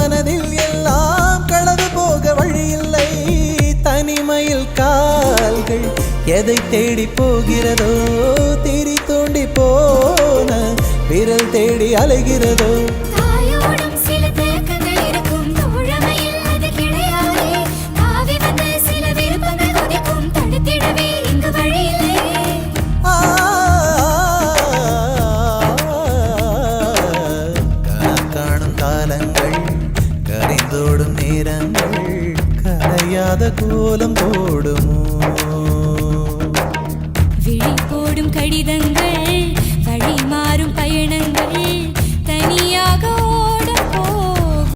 மனதில் எல்லாம் களவு போக வழியில்லை. தனிமையில் கால்கள் எதை தேடி போகிறதோ, திரி தோண்டி போன விரல் தேடி அலைகிறதோ. கரைந்தோடும் நேரங்கள் கரையாத கோலம் போடுமோ. விழி போடும் கடிதங்கள்